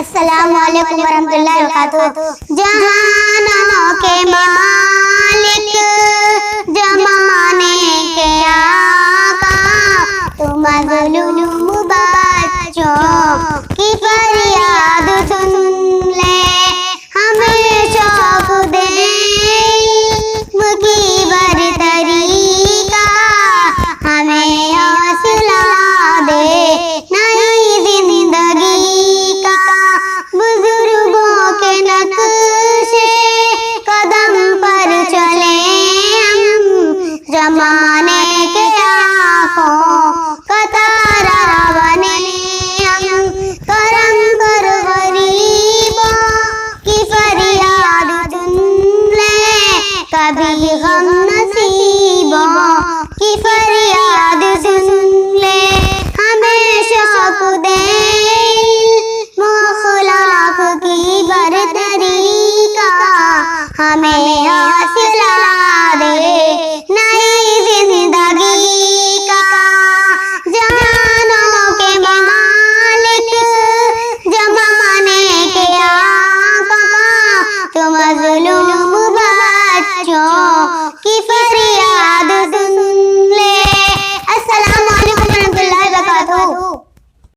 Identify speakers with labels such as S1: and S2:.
S1: अस्सलामुअलैकुम वरहमतुल्लाहि वबरकातुहू। जहानों के मालिक जमाने के आका, तुम मज़लूम बच्चों की फरियाद सुन ले, हमें शौक़ दे इल्म की बरतरी का, हमें हौसला दे नई जिंदगी का। बुजुर्गों के नक्शे कदम पर चले हम, जमाने के आँखों का तारा बने हम। करम कर गरीबों की फरियाद सुन ले, कभी गम नसीबों की फरियाद सुन ले, हमें शौक़ दे मुखलाफ की बरतरी का, हमें हौसला दे